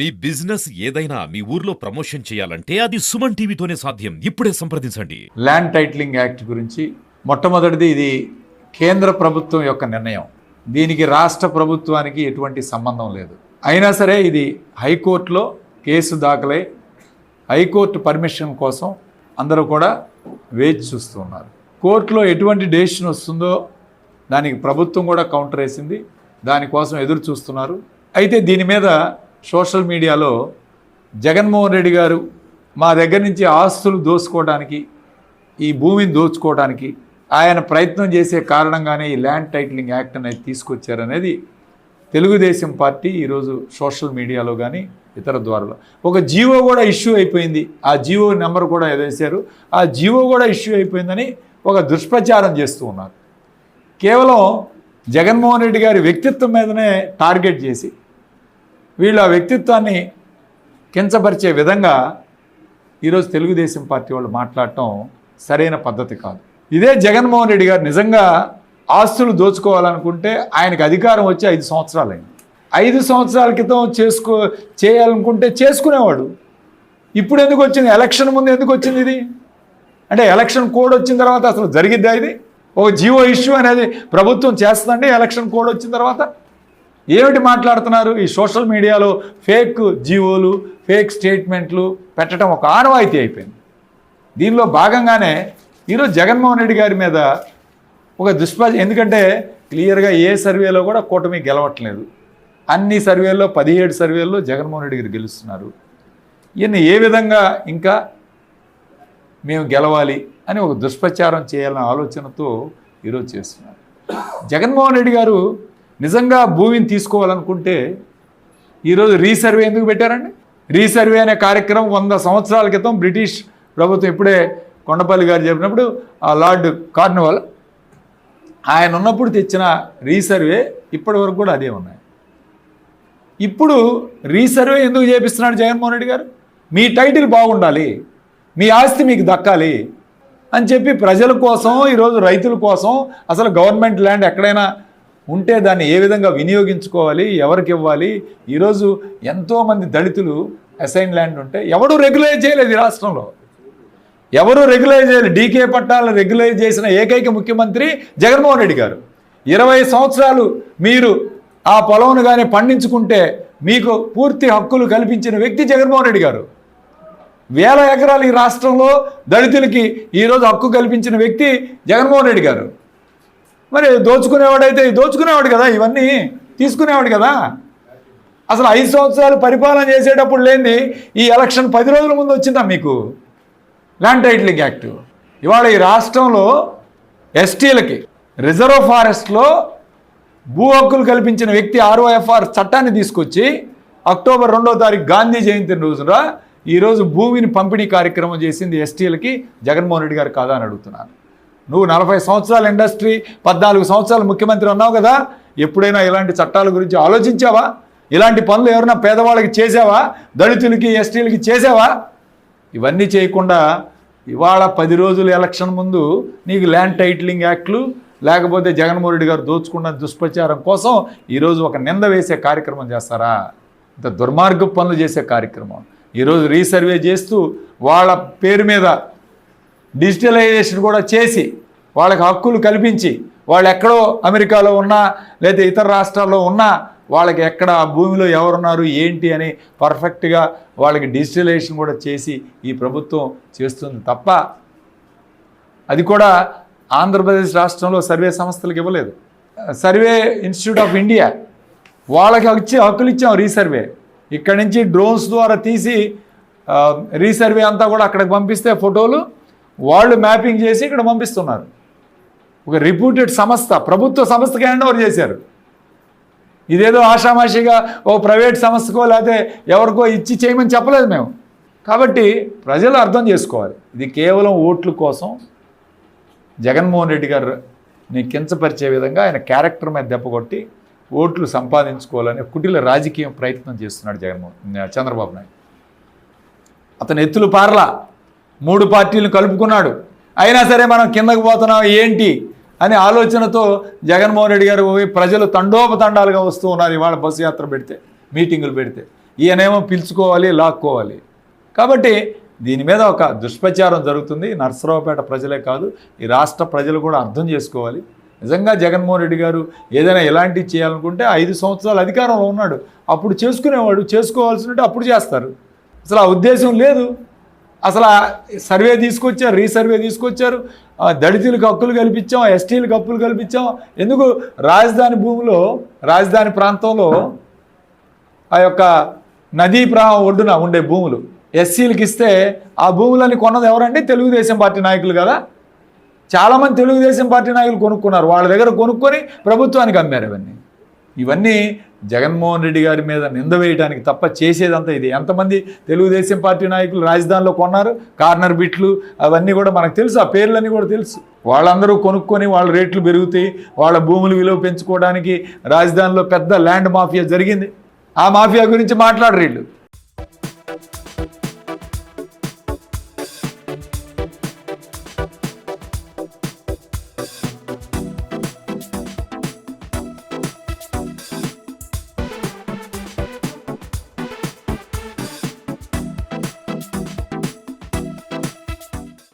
మీ business ఏదైనా మీ ఊర్లో promotion చేయాలంటే అది సుమన్ టీవీతోనే సాధ్యం. ఇప్పుడే సంప్రదించండి. ల్యాండ్ టైటిలింగ్ యాక్ట్ గురించి మొట్టమొదటిది ఇది కేంద్ర ప్రభుత్వం యొక్క నిర్ణయం. దీనికి రాష్ట్ర ప్రభుత్వానికి ఎటువంటి సంబంధం లేదు. అయినా సరే ఇది హైకోర్టులో కేసు దాఖలై హైకోర్టు పర్మిషన్ కోసం అందరూ కూడా వేచి చూస్తూ ఉన్నారు. కోర్టులో ఎటువంటి డెసిషన్ వస్తుందో దానికి ప్రభుత్వం కూడా కౌంటర్ వేసింది. దానికోసం ఎదురు చూస్తున్నారు. అయితే దీని మీద సోషల్ మీడియాలో జగన్మోహన్ రెడ్డి గారు మా దగ్గర నుంచి ఆస్తులు దోచుకోవడానికి, ఈ భూమిని దోచుకోవడానికి ఆయన ప్రయత్నం చేసే కారణంగానే ఈ ల్యాండ్ టైటిలింగ్ యాక్ట్ అనేది తీసుకొచ్చారనేది తెలుగుదేశం పార్టీ ఈరోజు సోషల్ మీడియాలో కానీ ఇతర ద్వారాలో ఒక జీవో కూడా ఇష్యూ అయిపోయింది. ఆ జీవో నెంబర్ కూడా వేశారు. ఆ జీవో కూడా ఇష్యూ అయిపోయిందని ఒక దుష్ప్రచారం చేస్తూ ఉన్నారు. కేవలం జగన్మోహన్ రెడ్డి గారి వ్యక్తిత్వం మీదనే టార్గెట్ చేసి వీళ్ళు ఆ వ్యక్తిత్వాన్ని కించపరిచే విధంగా ఈరోజు తెలుగుదేశం పార్టీ వాళ్ళు మాట్లాడటం సరైన పద్ధతి కాదు. ఇదే జగన్మోహన్ రెడ్డి గారు నిజంగా ఆస్తులు దోచుకోవాలనుకుంటే ఆయనకు అధికారం వచ్చి 5 సంవత్సరాలు అయింది. 5 సంవత్సరాల క్రితం చేయాలనుకుంటే చేసుకునేవాడు. ఇప్పుడు ఎందుకు వచ్చింది? ఎలక్షన్ ముందు ఎందుకు వచ్చింది ఇది? అంటే ఎలక్షన్ కోడ్ వచ్చిన తర్వాత అసలు జరిగిద్దా ఇది? ఒక జియో ఇష్యూ అనేది ప్రభుత్వం చేస్తుందండి ఎలక్షన్ కోడ్ వచ్చిన తర్వాత. ఏమిటి మాట్లాడుతున్నారు? ఈ సోషల్ మీడియాలో ఫేక్ జీవోలు, ఫేక్ స్టేట్మెంట్లు పెట్టడం ఒక ఆనవాయితీ అయిపోయింది. దీనిలో భాగంగానే ఈరోజు జగన్మోహన్ రెడ్డి గారి మీద ఒక ఎందుకంటే క్లియర్గా ఏ సర్వేలో కూడా కూటమి గెలవట్లేదు. అన్ని సర్వేల్లో 17 సర్వేల్లో జగన్మోహన్ రెడ్డి గారు గెలుస్తున్నారు. ఈయన్ని ఏ విధంగా ఇంకా మేము గెలవాలి అని ఒక దుష్ప్రచారం చేయాలన్న ఆలోచనతో ఈరోజు చేస్తున్నారు. జగన్మోహన్ రెడ్డి గారు నిజంగా భూమిని తీసుకోవాలనుకుంటే ఈరోజు రీసర్వే ఎందుకు పెట్టారండి? రీసర్వే అనే కార్యక్రమం 100 సంవత్సరాల క్రితం బ్రిటిష్ ప్రభుత్వం, ఇప్పుడే కొండపల్లి గారు చెప్పినప్పుడు ఆ లార్డ్ కార్న్వాల్ ఆయన ఉన్నప్పుడు తెచ్చిన రీసర్వే ఇప్పటి వరకు కూడా అదే ఉన్నాయి. ఇప్పుడు రీసర్వే ఎందుకు చేపిస్తున్నాడు జగన్మోహన్ రెడ్డి గారు? మీ టైటిల్ బాగుండాలి, మీ ఆస్తి మీకు దక్కాలి అని చెప్పి ప్రజల కోసం, ఈరోజు రైతుల కోసం అసలు గవర్నమెంట్ ల్యాండ్ ఎక్కడైనా ఉంటే దాన్ని ఏ విధంగా వినియోగించుకోవాలి, ఎవరికి ఇవ్వాలి. ఈరోజు ఎంతోమంది దళితులు అసైన్ ల్యాండ్ ఉంటే ఎవడూ రెగ్యులైజ్ చేయలేదు ఈ రాష్ట్రంలో. ఎవరూ రెగ్యులైజ్ చేయలేదు. డీకే పట్టాలను రెగ్యులైజ్ చేసిన ఏకైక ముఖ్యమంత్రి జగన్మోహన్ రెడ్డి గారు. 20 సంవత్సరాలు మీరు ఆ పొలంను కానీ పండించుకుంటే మీకు పూర్తి హక్కులు కల్పించిన వ్యక్తి జగన్మోహన్ రెడ్డి గారు. 1000 ఎకరాలు ఈ రాష్ట్రంలో దళితులకి ఈరోజు హక్కు కల్పించిన వ్యక్తి జగన్మోహన్ రెడ్డి గారు. మరి దోచుకునేవాడైతే దోచుకునేవాడు కదా, ఇవన్నీ తీసుకునేవాడు కదా. అసలు 5 సంవత్సరాలు పరిపాలన చేసేటప్పుడు లేనిది ఈ ఎలక్షన్ 10 రోజుల ముందు వచ్చిందా మీకు ల్యాండ్ టైటిలింగ్ యాక్ట్? ఇవాళ ఈ రాష్ట్రంలో ఎస్టీలకి రిజర్వ్ ఫారెస్ట్లో భూ హక్కులు కల్పించిన వ్యక్తి ROFR చట్టాన్ని తీసుకొచ్చి అక్టోబర్ 2వ తారీఖు గాంధీ జయంతి రోజున ఈరోజు భూమిని పంపిణీ కార్యక్రమం చేసింది ఎస్టీలకి జగన్మోహన్ రెడ్డి గారు కాదా అని అడుగుతున్నాను. నువ్వు 40 సంవత్సరాల ఇండస్ట్రీ, 14 సంవత్సరాలు ముఖ్యమంత్రి ఉన్నావు కదా, ఎప్పుడైనా ఇలాంటి చట్టాల గురించి ఆలోచించావా? ఇలాంటి పనులు ఎవరైనా పేదవాళ్ళకి చేసావా? దళితులకి, ఎస్టీలకి చేసావా? ఇవన్నీ చేయకుండా ఇవాళ 10 రోజులు ఎలక్షన్ ముందు నీకు ల్యాండ్ టైటిలింగ్ యాక్ట్లు, లేకపోతే జగన్మోహన్ రెడ్డి గారు దోచుకున్న దుష్ప్రచారం కోసం ఈరోజు ఒక నింద వేసే కార్యక్రమం చేస్తారా? ఇంత దుర్మార్గ పనులు చేసే కార్యక్రమం. ఈరోజు రీసర్వే చేస్తూ వాళ్ళ పేరు మీద డిజిటలైజేషన్ కూడా చేసి వాళ్ళకి హక్కులు కల్పించి వాళ్ళు ఎక్కడో అమెరికాలో ఉన్నా లేదా ఇతర రాష్ట్రాల్లో ఉన్నా వాళ్ళకి ఎక్కడ భూమిలో ఎవరున్నారు ఏంటి అని పర్ఫెక్ట్గా వాళ్ళకి డిజిటలైజేషన్ కూడా చేసి ఈ ప్రభుత్వం చేస్తుంది తప్ప అది కూడా ఆంధ్రప్రదేశ్ రాష్ట్రంలో సర్వే సంస్థలకు ఇవ్వలేదు. సర్వే ఇన్స్టిట్యూట్ ఆఫ్ ఇండియా వాళ్ళకి హక్కులు ఇచ్చాం రీసర్వే. ఇక్కడి నుంచి డ్రోన్స్ ద్వారా తీసి రీసర్వే అంతా కూడా అక్కడికి పంపిస్తే ఫోటోలు వాళ్ళు మ్యాపింగ్ చేసి ఇక్కడ పంపిస్తున్నారు. ఒక రిప్యూటెడ్ సంస్థ, ప్రభుత్వ సంస్థకి హ్యాండ్ ఓవర్ చేశారు. ఇదేదో ఆషామాషిగా ఓ ప్రైవేట్ సంస్థకో లేకపోతే ఎవరికో ఇచ్చి చేయమని చెప్పలేదు మేము. కాబట్టి ప్రజలు అర్థం చేసుకోవాలి, ఇది కేవలం ఓట్ల కోసం జగన్మోహన్ రెడ్డి గారిని కించపరిచే విధంగా ఆయన క్యారెక్టర్ మీద దెబ్బ కొట్టి ఓట్లు సంపాదించుకోవాలని కుటిల రాజకీయం ప్రయత్నం చేస్తున్నాడు చంద్రబాబు నాయుడు. అతను ఎత్తులు పారలా 3 పార్టీలను కలుపుకున్నాడు. అయినా సరే మనం కిందకు పోతున్నాం ఏంటి అనే ఆలోచనతో జగన్మోహన్ రెడ్డి గారు ప్రజలు తండోపతండాలుగా వస్తూ ఉన్నారు. ఇవాళ బస్సు యాత్ర పెడితే, మీటింగులు పెడితే ఈయనేమో పిలుచుకోవాలి, లాక్కోవాలి. కాబట్టి దీని మీద ఒక దుష్ప్రచారం జరుగుతుంది. నర్సరావుపేట ప్రజలే కాదు, ఈ రాష్ట్ర ప్రజలు కూడా అర్థం చేసుకోవాలి. నిజంగా జగన్మోహన్ రెడ్డి గారు ఏదైనా ఎలాంటివి చేయాలనుకుంటే 5 సంవత్సరాలు అధికారంలో ఉన్నాడు, అప్పుడు చేసుకునేవాడు. చేసుకోవాల్సినట్టు అప్పుడు చేస్తారు. అసలు ఆ ఉద్దేశం లేదు. అసలు సర్వే తీసుకొచ్చారు, రీసర్వే తీసుకొచ్చారు, దళితులకు హక్కులు కల్పించాం, ఎస్టీలకు హక్కులు కల్పించాం. ఎందుకు రాజధాని భూమిలో, రాజధాని ప్రాంతంలో ఆ యొక్క నదీ ఒడ్డున ఉండే భూములు ఎస్సీలకు ఇస్తే ఆ భూములని కొన్నది ఎవరంటే తెలుగుదేశం పార్టీ నాయకులు కదా. చాలామంది తెలుగుదేశం పార్టీ నాయకులు కొనుక్కున్నారు, వాళ్ళ దగ్గర కొనుక్కొని ప్రభుత్వానికి అమ్మారు. ఇవన్నీ జగన్మోహన్ రెడ్డి గారి మీద నింద వేయడానికి తప్ప చేసేదంతా ఇది. ఎంతమంది తెలుగుదేశం పార్టీ నాయకులు రాజధానిలో కొన్నారు, కార్నర్ బిట్లు అవన్నీ కూడా మనకు తెలుసు, ఆ పేర్లన్నీ కూడా తెలుసు. వాళ్ళందరూ కొనుక్కొని వాళ్ళ రేట్లు పెరుగుతాయి, వాళ్ళ భూములు విలువ పెంచుకోవడానికి రాజధానిలో పెద్ద ల్యాండ్ మాఫియా జరిగింది. ఆ మాఫియా గురించి మాట్లాడరు వీళ్ళు.